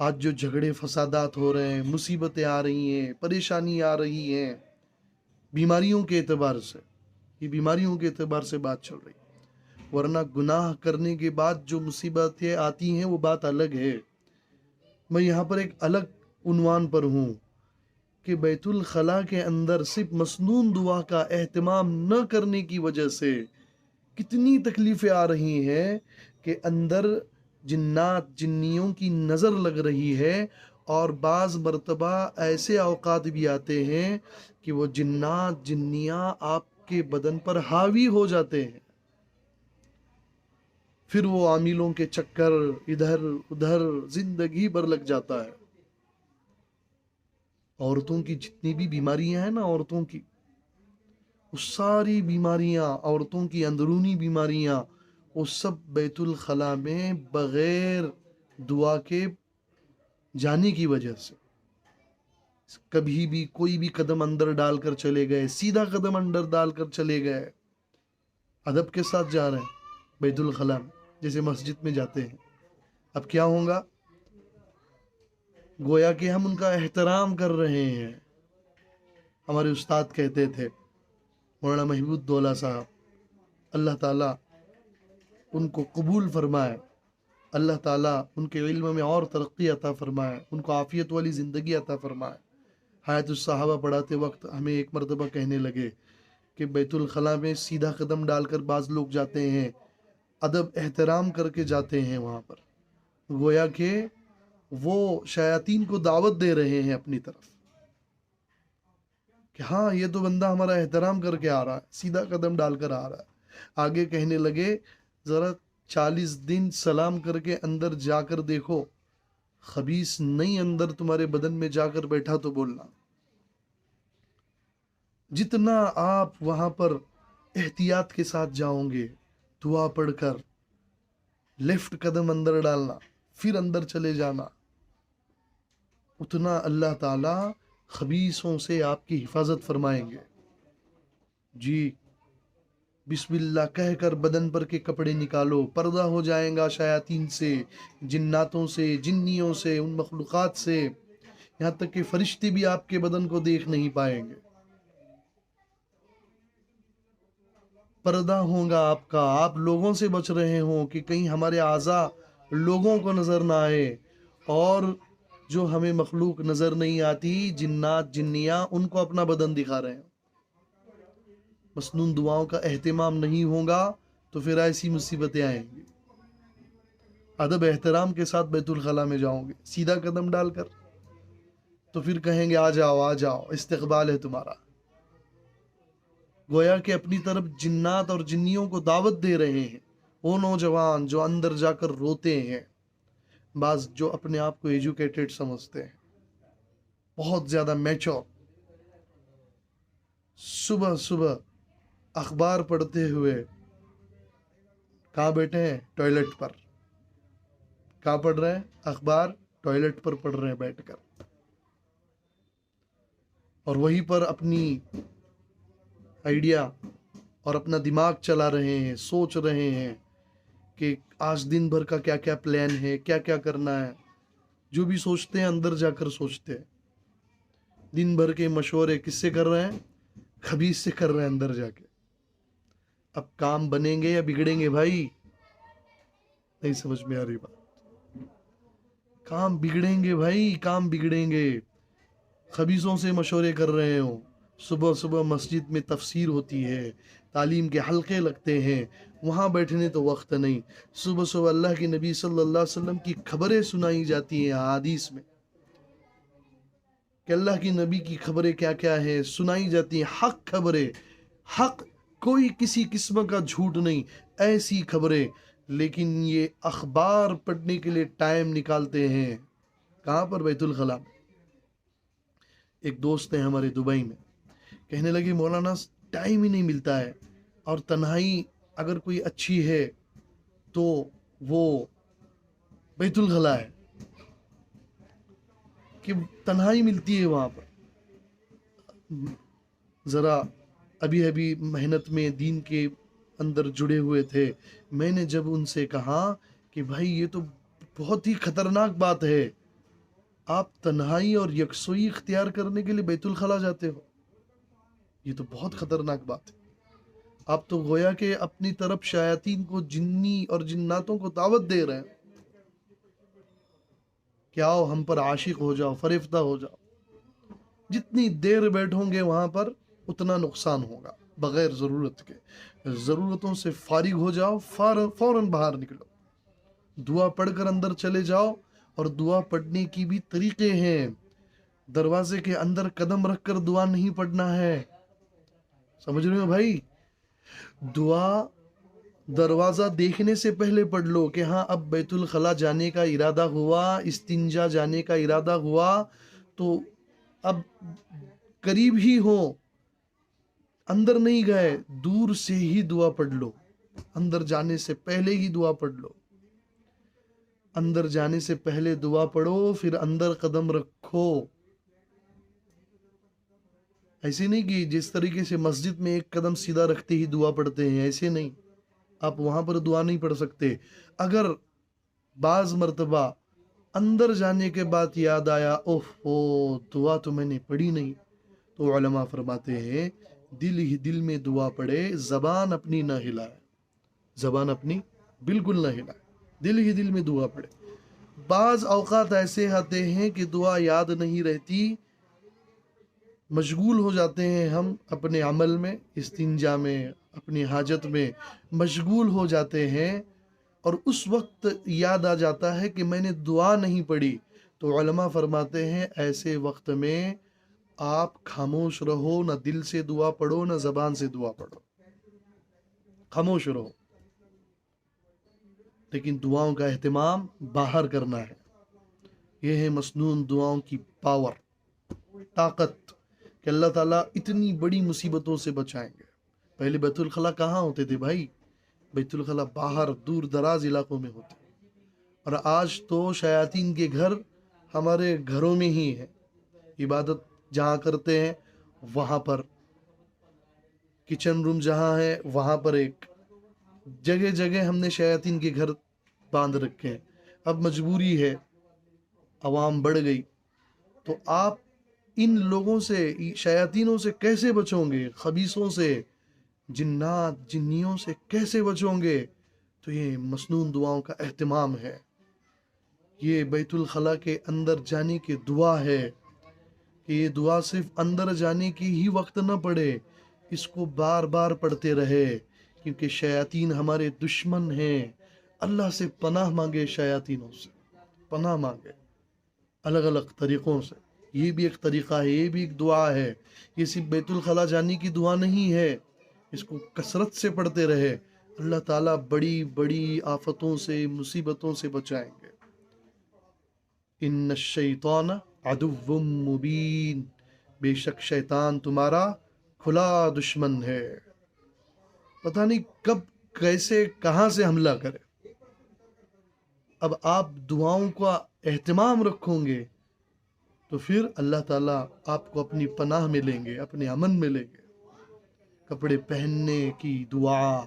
آج جو جھگڑے فسادات ہو رہے ہیں، مصیبتیں آ رہی ہیں، پریشانی آ رہی ہیں، بیماریوں کے اعتبار سے، یہ بیماریوں کے اعتبار سے بات چل رہی ہے، ورنہ گناہ کرنے کے بعد جو مصیبتیں آتی ہیں وہ بات الگ ہے۔ میں یہاں پر ایک الگ عنوان پر ہوں کہ بیت الخلاء کے اندر صرف مسنون دعا کا اہتمام نہ کرنے کی وجہ سے کتنی تکلیفیں آ رہی ہیں کہ اندر جنات جنیوں کی نظر لگ رہی ہے، اور بعض مرتبہ ایسے اوقات بھی آتے ہیں کہ وہ جنات جنیاں آپ کے بدن پر حاوی ہو جاتے ہیں، پھر وہ عاملوں کے چکر ادھر ادھر زندگی بھر لگ جاتا ہے۔ عورتوں کی جتنی بھی بیماریاں ہیں نا، عورتوں کی وہ ساری بیماریاں، عورتوں کی اندرونی بیماریاں، وہ سب بیت الخلاء میں بغیر دعا کے جانے کی وجہ سے، کبھی بھی کوئی بھی قدم اندر ڈال کر چلے گئے، سیدھا قدم اندر ڈال کر چلے گئے، ادب کے ساتھ جا رہے ہیں بیت الخلاء میں، جیسے مسجد میں جاتے ہیں، اب کیا ہوگا؟ گویا کہ ہم ان کا احترام کر رہے ہیں۔ ہمارے استاد کہتے تھے، مولانا محبوب الدولہ صاحب، اللہ تعالیٰ ان کو قبول فرمائے، اللہ تعالیٰ ان کے علم میں اور ترقی عطا فرمائے، ان کو عافیت والی زندگی عطا فرمائے۔ حیات الصحابہ پڑھاتے وقت ہمیں ایک مرتبہ کہنے لگے کہ بیت الخلاء میں سیدھا قدم ڈال کر بعض لوگ جاتے ہیں، ادب احترام کر کے جاتے ہیں وہاں پر، گویا کہ وہ شیاطین کو دعوت دے رہے ہیں اپنی طرف کہ ہاں یہ تو بندہ ہمارا احترام کر کے آ رہا ہے، سیدھا قدم ڈال کر آ رہا ہے۔ آگے کہنے لگے ذرا 40 دن سلام کر کے اندر جا کر دیکھو، خبیث نہیں اندر تمہارے بدن میں جا کر بیٹھا تو بولنا۔ جتنا آپ وہاں پر احتیاط کے ساتھ جاؤں گے، دعا پڑھ کر لیفٹ قدم اندر ڈالنا، پھر اندر چلے جانا، اتنا اللہ تعالیٰ خبیثوں سے آپ کی حفاظت فرمائیں گے۔ جی، بسم اللہ کہہ کر بدن پر کے کپڑے نکالو، پردہ ہو جائیں گا شیاطین سے، جناتوں سے، جنیوں سے، ان مخلوقات سے، یہاں تک کہ فرشتے بھی آپ کے بدن کو دیکھ نہیں پائیں گے۔ پردہ ہوگا آپ کا، آپ لوگوں سے بچ رہے ہوں کہ کہیں ہمارے اعضاء لوگوں کو نظر نہ آئے، اور جو ہمیں مخلوق نظر نہیں آتی، جنات جنیاں، ان کو اپنا بدن دکھا رہے ہیں۔ مسنون دعاؤں کا اہتمام نہیں ہوگا تو پھر ایسی مصیبتیں آئیں گی۔ ادب احترام کے ساتھ بیت الخلاء میں جاؤں گے سیدھا قدم ڈال کر، تو پھر کہیں گے آ جاؤ آ جاؤ، استقبال ہے تمہارا۔ گویا کہ اپنی طرف جنات اور جنیوں کو دعوت دے رہے ہیں وہ نوجوان جو اندر جا کر روتے ہیں، بعض جو اپنے آپ کو ایجوکیٹڈ سمجھتے ہیں، بہت زیادہ میچور، صبح صبح اخبار پڑھتے ہوئے کہاں بیٹھے ہیں؟ ٹوائلٹ پر۔ کہاں پڑھ رہے ہیں؟ اخبار ٹوائلٹ پر پڑھ رہے ہیں بیٹھ کر، اور وہیں پر اپنی آئیڈیا اور اپنا دماغ چلا رہے ہیں، سوچ رہے ہیں کہ آج دن بھر کا کیا کیا پلان ہے، کیا کیا کرنا ہے۔ جو بھی سوچتے ہیں اندر جا کر سوچتے ہیں، دن بھر کے مشورے کس سے کر رہے ہیں؟ خبیث سے کر رہے ہیں اندر جا کے۔ اب کام بنیں گے یا بگڑیں گے بھائی؟ نہیں سمجھ میں آ رہی بات؟ کام بگڑیں گے بھائی، کام بگڑیں گے۔ خبیثوں سے مشورے کر رہے ہوں، صبح صبح مسجد میں تفسیر ہوتی ہے، تعلیم کے حلقے لگتے ہیں، وہاں بیٹھنے تو وقت نہیں، صبح صبح اللہ کے نبی صلی اللہ علیہ وسلم کی خبریں سنائی جاتی ہیں احادیث میں، کہ اللہ کی نبی کی خبریں کیا کیا ہیں سنائی جاتی ہیں، حق خبریں، حق، کوئی کسی قسم کا جھوٹ نہیں، ایسی خبریں۔ لیکن یہ اخبار پڑھنے کے لیے ٹائم نکالتے ہیں کہاں پر؟ بیت الخلاء۔ ایک دوست ہیں ہمارے دبئی میں، کہنے لگے مولانا ٹائم ہی نہیں ملتا ہے، اور تنہائی اگر کوئی اچھی ہے تو وہ بیت الخلاء ہے، کہ تنہائی ملتی ہے وہاں پر۔ ذرا ابھی محنت میں دین کے اندر جڑے ہوئے تھے، میں نے جب ان سے کہا کہ بھائی یہ تو بہت ہی خطرناک بات ہے آپ تنہائی اور یکسوئی اختیار کرنے کے لیے بیت الخلا جاتے ہو. یہ تو بہت خطرناک بات ہے. آپ تو گویا کہ اپنی طرف شیاطین کو، جنی اور جناتوں کو دعوت دے رہے ہیں کہ آؤ ہم پر عاشق ہو جاؤ، فریفتہ ہو جاؤ. جتنی دیر بیٹھو گے وہاں پر اتنا نقصان ہوگا بغیر ضرورت کے. ضرورتوں سے فارغ ہو جاؤ، فوراً باہر نکلو، دعا پڑھ کر اندر چلے جاؤ. اور دعا پڑھنے کی بھی طریقے ہیں. دروازے کے اندر قدم رکھ کر دعا نہیں پڑھنا ہے. سمجھ رہے ہو بھائی؟ دعا دروازہ دیکھنے سے پہلے پڑھ لو کہ ہاں اب بیت الخلا جانے کا ارادہ ہوا، استنجا جانے کا ارادہ ہوا، تو اب قریب ہی ہو، اندر نہیں گئے، دور سے ہی دعا پڑھ لو. اندر جانے سے پہلے ہی دعا پڑھ لو. اندر جانے سے پہلے دعا پڑھو، پھر اندر قدم رکھو. ایسے نہیں کہ جس طریقے سے مسجد میں ایک قدم سیدھا رکھتے ہی دعا پڑھتے ہیں، ایسے نہیں. آپ وہاں پر دعا نہیں پڑھ سکتے. اگر بعض مرتبہ اندر جانے کے بعد یاد آیا اوہ دعا تو میں نے پڑھی نہیں، تو علماء فرماتے ہیں دل ہی دل میں دعا پڑھے، زبان اپنی نہ ہلائے. زبان اپنی بالکل نہ ہلائے، دل ہی دل میں دعا پڑھے. بعض اوقات ایسے آتے ہیں کہ دعا یاد نہیں رہتی، مشغول ہو جاتے ہیں ہم اپنے عمل میں، استنجا میں، اپنی حاجت میں مشغول ہو جاتے ہیں، اور اس وقت یاد آ جاتا ہے کہ میں نے دعا نہیں پڑھی. تو علماء فرماتے ہیں ایسے وقت میں آپ خاموش رہو، نہ دل سے دعا پڑھو نہ زبان سے دعا پڑھو، خاموش رہو. لیکن دعاؤں کا اہتمام باہر کرنا ہے. یہ ہے مسنون دعاؤں کی پاور، طاقت، کہ اللہ تعالیٰ اتنی بڑی مصیبتوں سے بچائیں گے. پہلے بیت الخلا کہاں ہوتے تھے بھائی؟ بیت الخلا باہر دور دراز علاقوں میں ہوتے، اور آج تو شیاطین کے گھر ہمارے گھروں میں ہی ہے. عبادت جہاں کرتے ہیں وہاں پر، کچن روم جہاں ہے وہاں پر، ایک جگہ جگہ ہم نے شیاطین کے گھر باندھ رکھے ہیں. اب مجبوری ہے، عوام بڑھ گئی، تو آپ ان لوگوں سے، شیاطینوں سے کیسے بچوں گے؟ خبیثوں سے، جنات جنیوں سے کیسے بچوں گے؟ تو یہ مسنون دعاؤں کا اہتمام ہے. یہ بیت الخلا کے اندر جانے کی دعا ہے کہ یہ دعا صرف اندر جانے کی ہی وقت نہ پڑے، اس کو بار بار پڑھتے رہے، کیونکہ شیاطین ہمارے دشمن ہیں. اللہ سے پناہ مانگے، شیاطینوں سے پناہ مانگے الگ الگ طریقوں سے. یہ بھی ایک طریقہ ہے، یہ بھی ایک دعا ہے. یہ صرف بیت الخلا جانے کی دعا نہیں ہے، اس کو کثرت سے پڑھتے رہے، اللہ تعالیٰ بڑی بڑی آفتوں سے، مصیبتوں سے بچائیں گے. ان الشیطان عدو مبین، بے شک شیطان تمہارا کھلا دشمن ہے. پتہ نہیں کب، کیسے، کہاں سے حملہ کرے. اب آپ دعاؤں کا اہتمام رکھو گے تو پھر اللہ تعالیٰ آپ کو اپنی پناہ میں لیں گے، اپنے امن میں لیں گے. کپڑے پہننے کی دعا،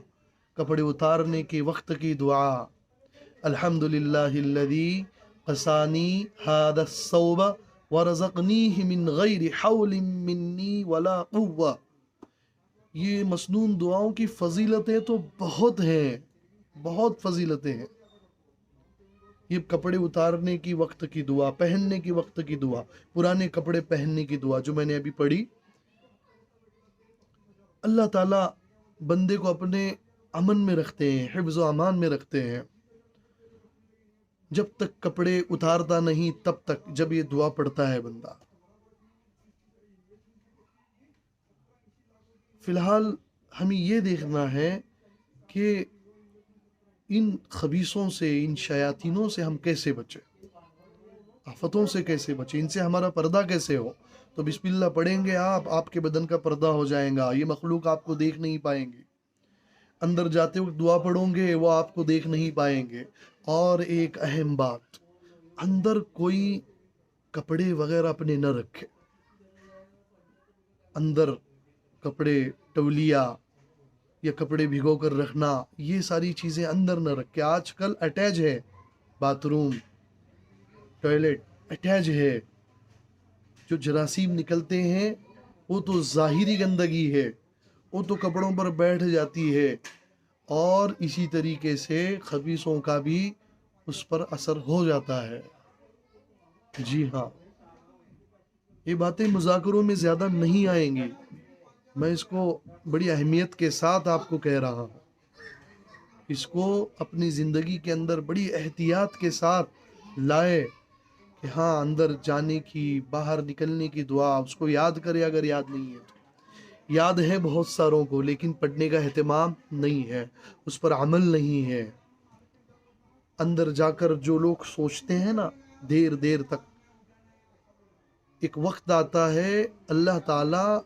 کپڑے اتارنے کے وقت کی دعا. الحمدللہ الذی قسانی هذا الثوب ورزقنیہ من غیر حول منی ولا قوہ. یہ مسنون دعاؤں کی فضیلتیں تو بہت ہیں، بہت فضیلتیں ہیں. یہ کپڑے اتارنے کی وقت کی دعا، پہننے کی وقت کی دعا، پرانے کپڑے پہننے کی دعا جو میں نے ابھی پڑھی. اللہ تعالیٰ بندے کو اپنے امن میں رکھتے ہیں، حفظ و امان میں رکھتے ہیں. جب تک کپڑے اتارتا نہیں تب تک، جب یہ دعا پڑھتا ہے بندہ. فی الحال ہمیں یہ دیکھنا ہے کہ ان خبیثوں سے، ان شیاطینوں سے ہم کیسے بچیں، آفتوں سے کیسے بچیں، ان سے ہمارا پردہ کیسے ہو. تو بسم اللہ پڑھیں گے آپ کے بدن کا پردہ ہو جائے گا، یہ مخلوق آپ کو دیکھ نہیں پائیں گے. اندر جاتے وقت دعا پڑھو گے وہ آپ کو دیکھ نہیں پائیں گے. اور ایک اہم بات، اندر کوئی کپڑے وغیرہ اپنے نہ رکھے. اندر کپڑے، تولیہ یا کپڑے بھگو کر رکھنا، یہ ساری چیزیں اندر نہ رکھے. آج کل اٹیچ ہے باتھ روم، ٹوائلٹ، اٹیچ ہے. جو جراثیم نکلتے ہیں وہ تو ظاہری گندگی ہے، وہ تو کپڑوں پر بیٹھ جاتی ہے، اور اسی طریقے سے خبیثوں کا بھی اس پر اثر ہو جاتا ہے. جی ہاں، یہ باتیں مذاکروں میں زیادہ نہیں آئیں گی، میں اس کو بڑی اہمیت کے ساتھ آپ کو کہہ رہا ہوں. اس کو اپنی زندگی کے اندر بڑی احتیاط کے ساتھ لائے کہ ہاں، اندر جانے کی، باہر نکلنے کی دعا اس کو یاد کرے. اگر یاد نہیں ہے تو یاد ہے بہت ساروں کو، لیکن پڑھنے کا اہتمام نہیں ہے، اس پر عمل نہیں ہے. اندر جا کر جو لوگ سوچتے ہیں نا دیر دیر تک، ایک وقت آتا ہے اللہ تعالیٰ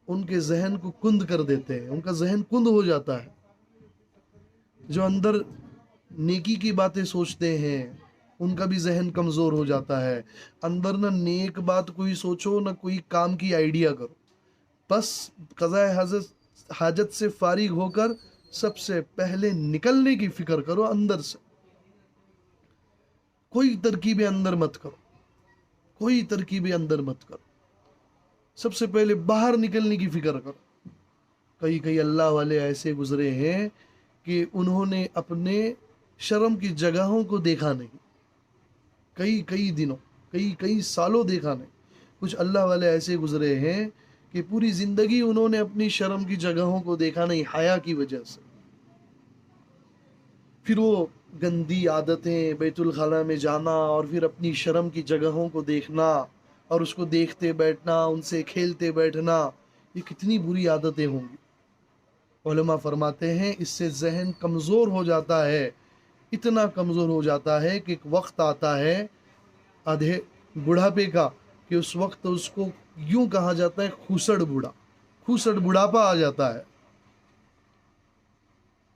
ان کے ذہن کو کند کر دیتے ہیں، ان کا ذہن کند ہو جاتا ہے. جو اندر نیکی کی باتیں سوچتے ہیں ان کا بھی ذہن کمزور ہو جاتا ہے. اندر نہ نیک بات کوئی سوچو نہ کوئی کام کی آئیڈیا کرو، بس قضاء حاجت سے فارغ ہو کر سب سے پہلے نکلنے کی فکر کرو اندر سے. کوئی ترکیبیں اندر مت کرو، کوئی ترکیبیں اندر مت کرو، سب سے پہلے باہر نکلنے کی فکر کرو. کئی اللہ والے ایسے گزرے ہیں کہ انہوں نے اپنے شرم کی جگہوں کو دیکھا نہیں، کئی دنوں، کئی سالوں دیکھا نہیں. کچھ اللہ والے ایسے گزرے ہیں کہ پوری زندگی انہوں نے اپنی شرم کی جگہوں کو دیکھا نہیں، حیا کی وجہ سے. پھر وہ گندی عادتیں، بیت الخلاء میں جانا اور پھر اپنی شرم کی جگہوں کو دیکھنا اور اس کو دیکھتے بیٹھنا، ان سے کھیلتے بیٹھنا، یہ کتنی بری عادتیں ہوں گی. علماء فرماتے ہیں اس سے ذہن کمزور ہو جاتا ہے، اتنا کمزور ہو جاتا ہے کہ ایک وقت آتا ہے آدھے بڑھاپے کا، کہ اس وقت اس کو یوں کہا جاتا ہے کھوسڑ بڑھاپا آ جاتا ہے.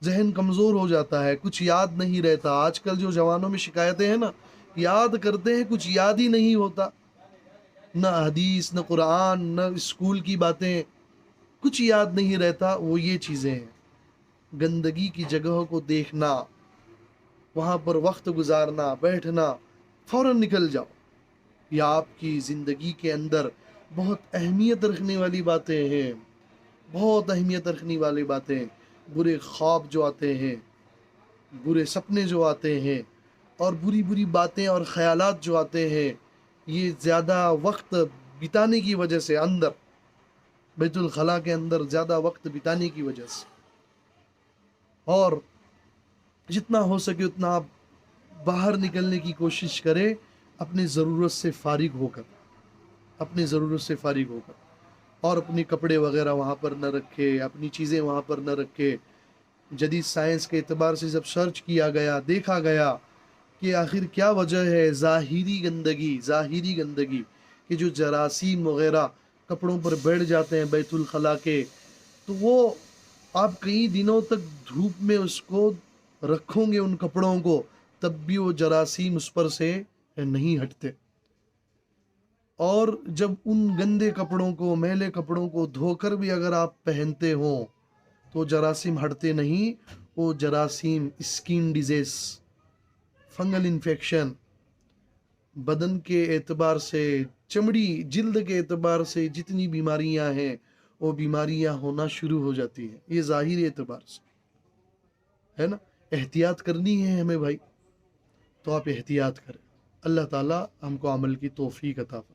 ذہن کمزور ہو جاتا ہے، کچھ یاد نہیں رہتا. آج کل جو جوانوں میں شکایتیں ہیں نا، یاد کرتے ہیں کچھ یاد ہی نہیں ہوتا، نہ حدیث، نہ قرآن، نہ اسکول کی باتیں، کچھ یاد نہیں رہتا. وہ یہ چیزیں ہیں، گندگی کی جگہوں کو دیکھنا، وہاں پر وقت گزارنا، بیٹھنا، فوراً نکل جاؤ. یہ آپ کی زندگی کے اندر بہت اہمیت رکھنے والی باتیں ہیں، بہت اہمیت رکھنے والی باتیں. برے خواب جو آتے ہیں، برے سپنے جو آتے ہیں، اور بری باتیں اور خیالات جو آتے ہیں، یہ زیادہ وقت بتانے کی وجہ سے، اندر بیت الخلاء کے اندر زیادہ وقت بتانے کی وجہ سے. اور جتنا ہو سکے اتنا آپ باہر نکلنے کی کوشش کریں، اپنی ضرورت سے فارغ ہو کر، اور اپنے کپڑے وغیرہ وہاں پر نہ رکھے، اپنی چیزیں وہاں پر نہ رکھے. جدید سائنس کے اعتبار سے جب سرچ کیا گیا، دیکھا گیا کہ آخر کیا وجہ ہے ظاہری گندگی کہ جو جراثیم وغیرہ کپڑوں پر بیٹھ جاتے ہیں بیت الخلاء کے، تو وہ آپ کئی دنوں تک دھوپ میں اس کو رکھو گے ان کپڑوں کو، تب بھی وہ جراثیم اس پر سے نہیں ہٹتے. اور جب ان گندے کپڑوں کو، میلے کپڑوں کو دھو کر بھی اگر آپ پہنتے ہو تو جراثیم ہٹتے نہیں. وہ جراثیم اسکن ڈیزیز، فنگل انفیکشن، بدن کے اعتبار سے، چمڑی جلد کے اعتبار سے جتنی بیماریاں ہیں وہ بیماریاں ہونا شروع ہو جاتی ہیں. یہ ظاہری اعتبار سے ہے نا. احتیاط کرنی ہے ہمیں بھائی، تو آپ احتیاط کریں. اللہ تعالیٰ ہم کو عمل کی توفیق عطا فرمائے.